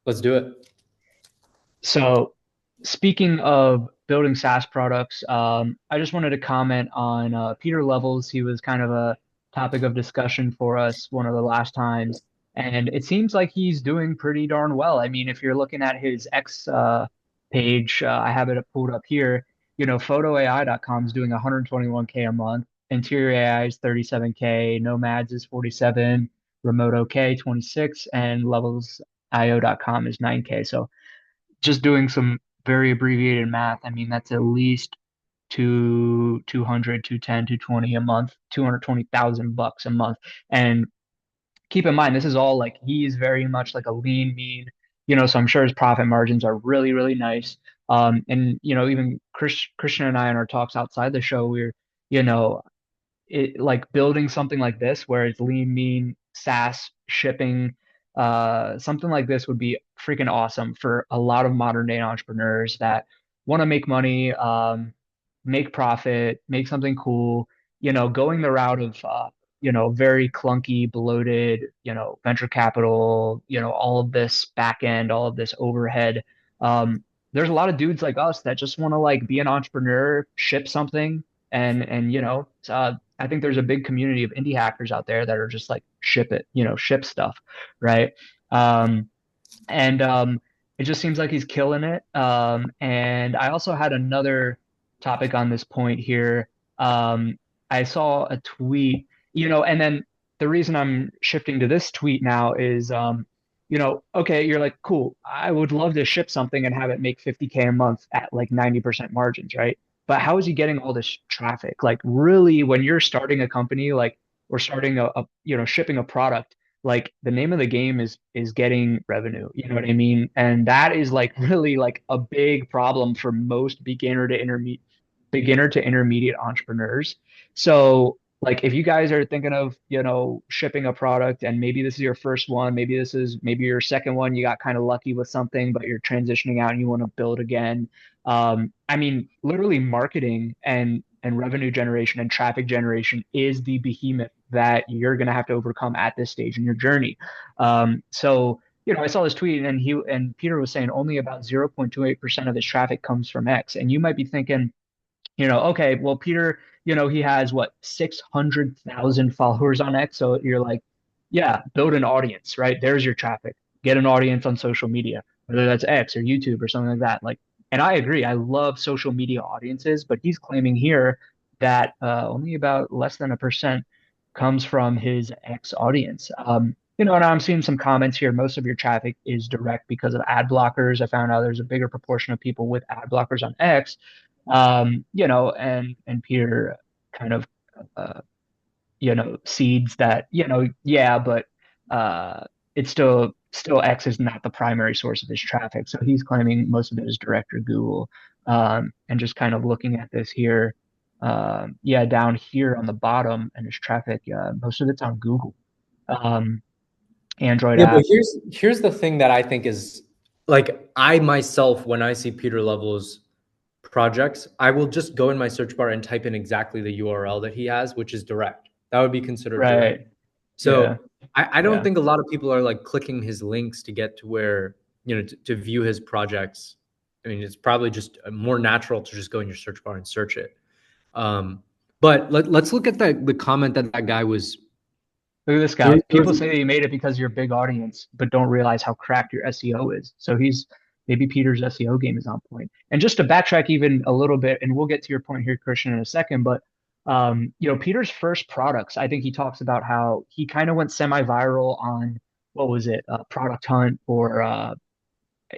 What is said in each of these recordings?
Let's do it. So, speaking of building SaaS products, I just wanted to comment on Pieter Levels. He was kind of a topic of discussion for us one of the last times, and it seems like he's doing pretty darn well. I mean, if you're looking at his X page, I have it pulled up here. PhotoAI.com is doing 121K a month. Interior AI is 37K. Nomads is 47. Remote OK 26, and LevelsIO.com is 9K. So just doing some very abbreviated math, I mean, that's at least 200, 210, 220 a month, 220,000 bucks a month. And keep in mind, this is all like he is very much like a lean, mean, so I'm sure his profit margins are really, really nice. And even Christian and I in our talks outside the show, you know, like building something like this where it's lean, mean, SaaS, shipping, something like this would be freaking awesome for a lot of modern day entrepreneurs that want to make money, make profit, make something cool, going the route of, very clunky, bloated, venture capital, all of this back end, all of this overhead. Um, there's a lot of dudes like us that just want to like be an entrepreneur, ship something, and I think there's a big community of indie hackers out there that are just like ship it, ship stuff, right? Um, and it just seems like he's killing it. And I also had another topic on this point here. I saw a tweet, and then the reason I'm shifting to this tweet now is, okay, you're like, cool, I would love to ship something and have it make 50K a month at like 90% margins, right? But how is he getting all this traffic? Like, really, when you're starting a company, like, or starting shipping a product, like the name of the game is getting revenue. You know what I mean? And that is like really like a big problem for most beginner to intermediate entrepreneurs. So like if you guys are thinking of, shipping a product and maybe this is your first one, maybe your second one, you got kind of lucky with something, but you're transitioning out and you want to build again. I mean, literally marketing and revenue generation and traffic generation is the behemoth that you're going to have to overcome at this stage in your journey. So, I saw this tweet and Pieter was saying only about 0.28% of his traffic comes from X. And you might be thinking, okay, well, Pieter, he has what, 600,000 followers on X. So you're like, yeah, build an audience, right? There's your traffic. Get an audience on social media, whether that's X or YouTube or something like that. Like, and I agree. I love social media audiences, but he's claiming here that only about less than 1% comes from his X audience. And I'm seeing some comments here. Most of your traffic is direct because of ad blockers. I found out there's a bigger proportion of people with ad blockers on X, and Peter kind of, uh, seeds that, yeah, but it's still X is not the primary source of his traffic. So he's claiming most of it is direct or Google. And just kind of looking at this here, yeah, down here on the bottom and his traffic, most of it's on Google, um, Android Yeah, but apps. here's the thing that I think is like I myself, when I see Peter Level's projects, I will just go in my search bar and type in exactly the URL that he has, which is direct. That would be considered direct. Right. Yeah. So I don't Yeah. think a lot of people are like clicking his links to get to where, to view his projects. I mean, it's probably just more natural to just go in your search bar and search it. But let's look at the comment that that guy was. Look at this There, guy. there People was, say that you made it because you're a big audience, but don't realize how cracked your SEO is. So maybe Peter's SEO game is on point. And just to backtrack even a little bit, and we'll get to your point here, Christian, in a second, but Peter's first products, I think he talks about how he kind of went semi-viral on what was it, Product Hunt or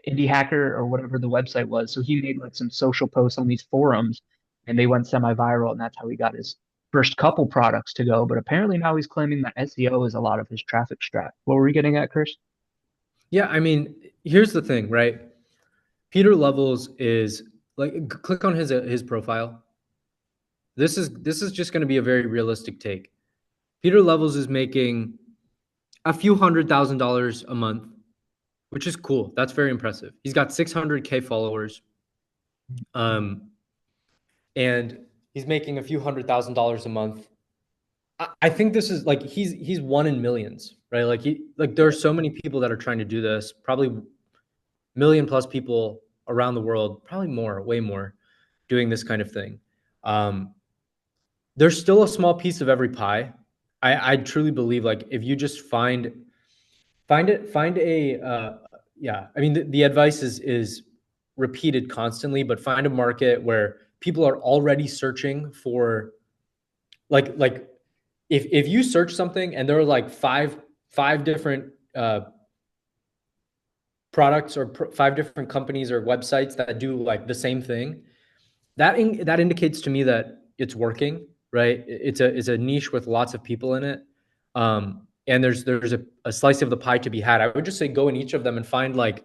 Indie Hacker or whatever the website was. So he made like some social posts on these forums and they went semi-viral, and that's how he got his first couple products to go. But apparently now he's claiming that SEO is a lot of his traffic strat. What were we getting at, Chris? yeah, I mean, here's the thing, right? Peter Levels is like click on his profile. This is just going to be a very realistic take. Peter Levels is making a few $100,000 a month, which is cool. That's very impressive. He's got 600K followers, um, and he's making a few $100,000 a month. I think this is like he's one in millions, right? Like there are so many people that are trying to do this. Probably million plus people around the world, probably more, way more, doing this kind of thing. Um, there's still a small piece of every pie. I truly believe like if you just find a yeah. I mean the advice is repeated constantly, but find a market where people are already searching for like if you search something and there are like five different products or five different companies or websites that do like the same thing, that indicates to me that it's working, right? It's a niche with lots of people in it, and there's a slice of the pie to be had. I would just say go in each of them and find like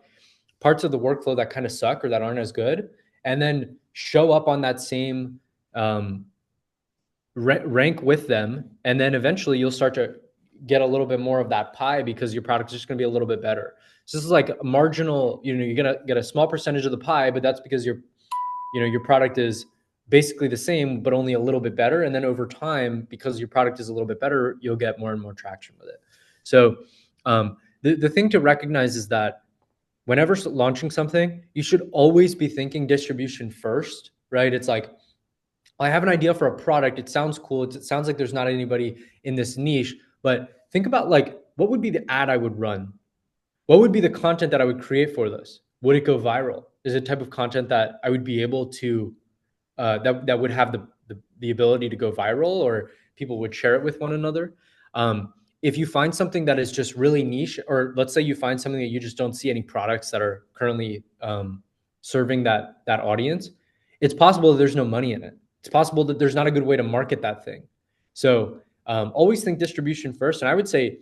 parts of the workflow that kind of suck or that aren't as good, and then show up on that same um, rank with them, and then eventually you'll start to get a little bit more of that pie because your product is just going to be a little bit better. So this is like a marginal, you're going to get a small percentage of the pie, but that's because your product is basically the same but only a little bit better, and then over time because your product is a little bit better you'll get more and more traction with it. So the thing to recognize is that whenever launching something you should always be thinking distribution first, right? It's like I have an idea for a product. It sounds cool. It sounds like there's not anybody in this niche, but think about like what would be the ad I would run? What would be the content that I would create for this? Would it go viral? Is it type of content that I would be able to that would have the ability to go viral or people would share it with one another? If you find something that is just really niche, or let's say you find something that you just don't see any products that are currently serving that audience, it's possible that there's no money in it. It's possible that there's not a good way to market that thing. So always think distribution first. And I would say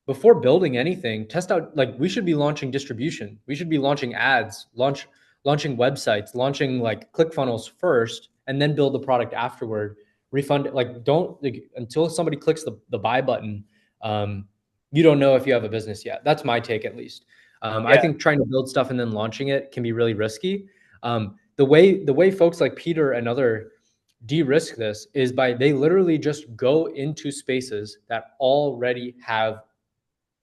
before building anything, test out, like we should be launching distribution. We should be launching ads, launching websites, launching like ClickFunnels first, and then build the product afterward. Refund, like don't like, until somebody clicks the buy button, um, you don't know if you have a business yet. That's my take at least. I Yeah. think trying to build stuff and then launching it can be really risky. The way folks like Pieter and other de-risk this is by they literally just go into spaces that already have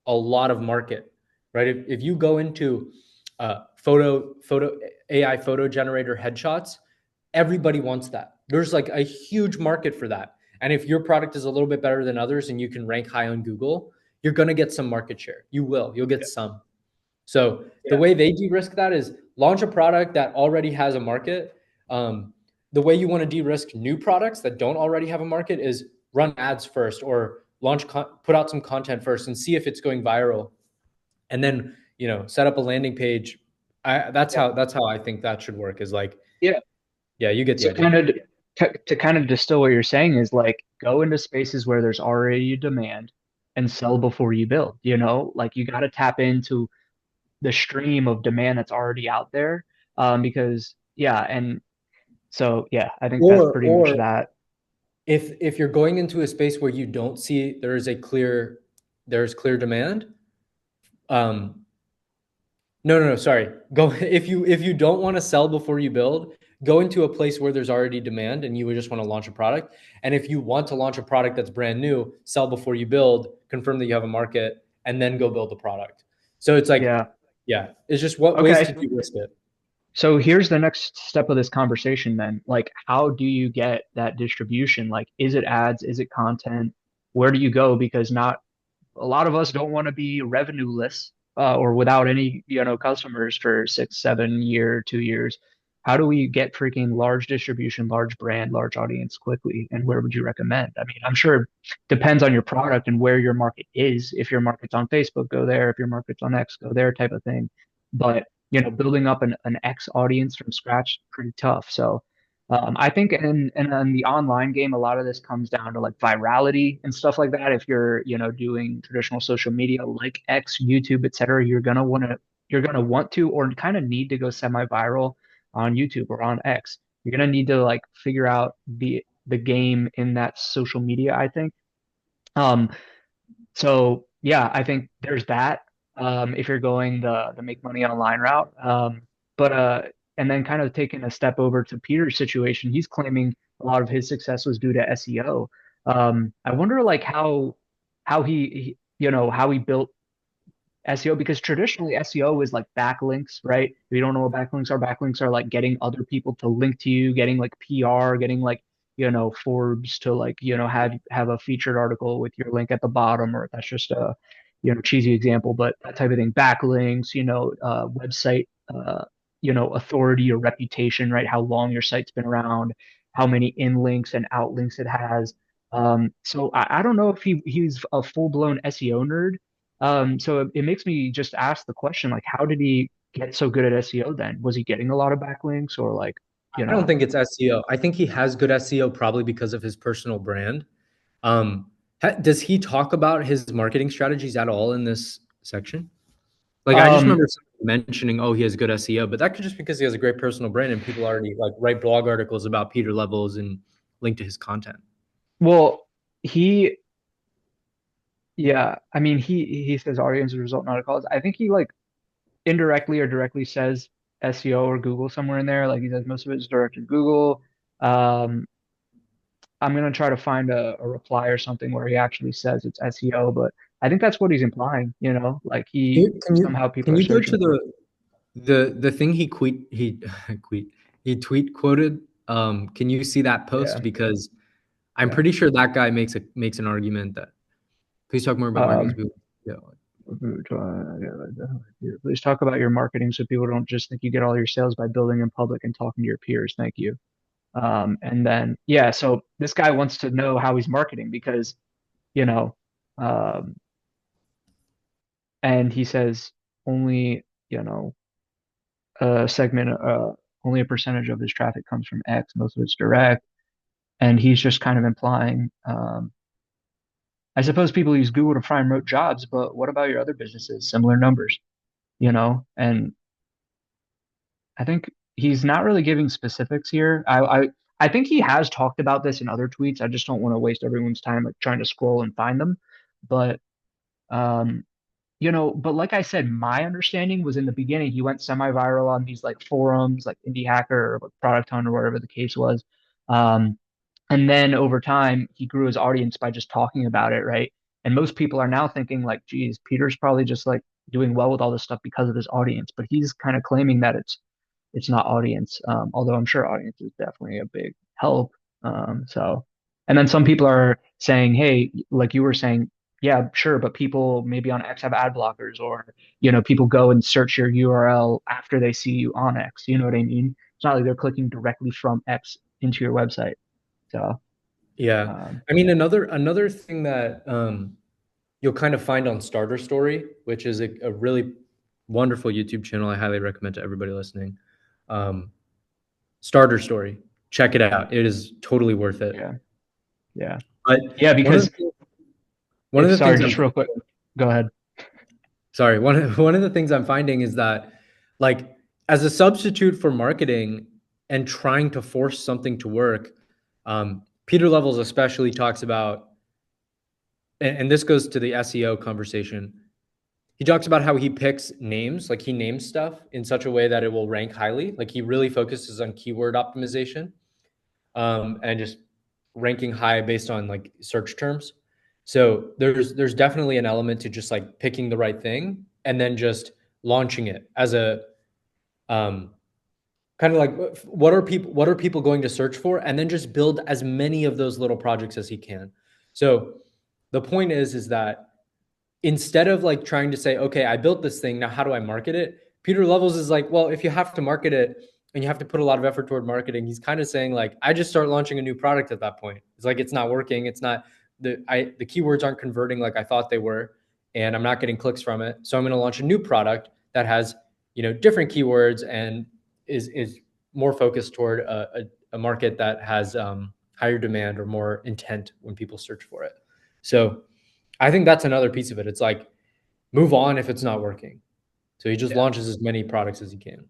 a lot of market, right? If you go into photo AI photo generator headshots, everybody wants that. There's like a huge market for that. And if your product is a little bit better than others and you can rank high on Google, you're going to get some market share. You'll get some. So the Yeah. way they de-risk that is launch a product that already has a market. Um, the way you want to de-risk new products that don't already have a market is run ads first or put out some content first and see if it's going viral, and then set up a landing page. That's Yeah. how I think that should work. Is like, Yeah. yeah, you get the So idea. to kind of distill what you're saying is like go into spaces where there's already a demand and sell before you build, like you got to tap into the stream of demand that's already out there. Because yeah, and so yeah, I think that's pretty much Or that. if you're going into a space where you don't see there's clear demand, um, no, sorry. Go if you don't want to sell before you build, go into a place where there's already demand and you would just want to launch a product. And if you want to launch a product that's brand new, sell before you build, confirm that you have a market, and then go build the product. So it's like, Yeah. yeah, it's just what ways to Okay. de-risk it. So here's the next step of this conversation then. Like, how do you get that distribution? Like, is it ads? Is it content? Where do you go? Because not a lot of us don't want to be revenueless or without any, customers for 6, 7 year, 2 years. How do we get freaking large distribution, large brand, large audience quickly? And where would you recommend? I mean, I'm sure it depends on your product and where your market is. If your market's on Facebook, go there. If your market's on X, go there type of thing. But, building up an X audience from scratch, pretty tough. So I think in the online game, a lot of this comes down to like virality and stuff like that. If you're, doing traditional social media like X, YouTube, etc., you're gonna want to or kind of need to go semi-viral on YouTube or on X. You're gonna need to like figure out the game in that social media, I think. Um, so yeah, I think there's that. If you're going the make money online route. But and then kind of taking a step over to Peter's situation, he's claiming a lot of his success was due to SEO. I wonder like how he built SEO, because traditionally SEO is like backlinks, right? If you don't know what backlinks are like getting other people to link to you, getting like PR, getting like, Forbes to like, have a featured article with your link at the bottom, or that's just a, cheesy example, but that type of thing. Backlinks, website, authority or reputation, right? How long your site's been around, how many in links and out links it has. So I don't know if he's a full blown SEO nerd. So it makes me just ask the question, like, how did he get so good at SEO then? Was he getting a lot of backlinks or like, you I don't know, think it's SEO. I think he has good SEO probably because of his personal brand. Um, does he talk about his marketing strategies at all in this section? Like, I just um, remember somebody mentioning, oh, he has good SEO, but that could just because he has a great personal brand and people already like write blog articles about Peter Levels and link to his content. well, he, yeah, I mean, he says audience is a result, not a cause. I think he like indirectly or directly says SEO or Google somewhere in there. Like he says most of it is directed to Google. Um, I'm gonna try to find a reply or something where he actually says it's SEO, but I think that's what he's implying, like he somehow people Can are you go searching to for it. the thing he tweet quoted? Can you see that Yeah. post? Because I'm Yeah. pretty sure that guy makes an argument that please talk more about marketing. Um, People, yeah, Please talk about your marketing so people don't just think you get all your sales by building in public and talking to your peers. Thank you. And then, yeah, so this guy wants to know how he's marketing because, you know, um, and he says only, a segment, only a percentage of his traffic comes from X, most of it's direct. And he's just kind of implying, I suppose people use Google to find remote jobs, but what about your other businesses? Similar numbers, and I think he's not really giving specifics here. I think he has talked about this in other tweets. I just don't want to waste everyone's time like trying to scroll and find them. But um, but like I said, my understanding was in the beginning he went semi-viral on these like forums, like Indie Hacker or like Product Hunt or whatever the case was. Um, and then over time, he grew his audience by just talking about it, right? And most people are now thinking like, geez, Peter's probably just like doing well with all this stuff because of his audience. But he's kind of claiming that it's not audience. Although I'm sure audience is definitely a big help. And then some people are saying, hey, like you were saying, yeah, sure, but people maybe on X have ad blockers, or people go and search your URL after they see you on X. You know what I mean? It's not like they're clicking directly from X into your website. So, yeah. um, I mean, another thing that you'll kind of find on Starter Story, which is a really wonderful YouTube channel. I highly recommend to everybody listening. Um, Starter Story, check it out. It is totally worth it. yeah, yeah, But yeah. one of Because the, one of if the sorry, things I'm just real quick, go ahead. sorry, one of the things I'm finding is that like as a substitute for marketing and trying to force something to work, Peter Levels especially talks about, and this goes to the SEO conversation. He talks about how he picks names, like he names stuff in such a way that it will rank highly. Like he really focuses on keyword optimization, and just ranking high based on like search terms. So there's definitely an element to just like picking the right thing and then just launching it as a um, kind of like what are people going to search for, and then just build as many of those little projects as he can. So the point is that instead of like trying to say, okay, I built this thing, now how do I market it? Peter Levels is like, well, if you have to market it and you have to put a lot of effort toward marketing, he's kind of saying like, I just start launching a new product at that point. It's like it's not working. It's not the keywords aren't converting like I thought they were, and I'm not getting clicks from it. So I'm going to launch a new product that has different keywords and is more focused toward a market that has higher demand or more intent when people search for it. So I think that's another piece of it. It's like move on if it's not working. So he just Yeah. launches as many products as he can.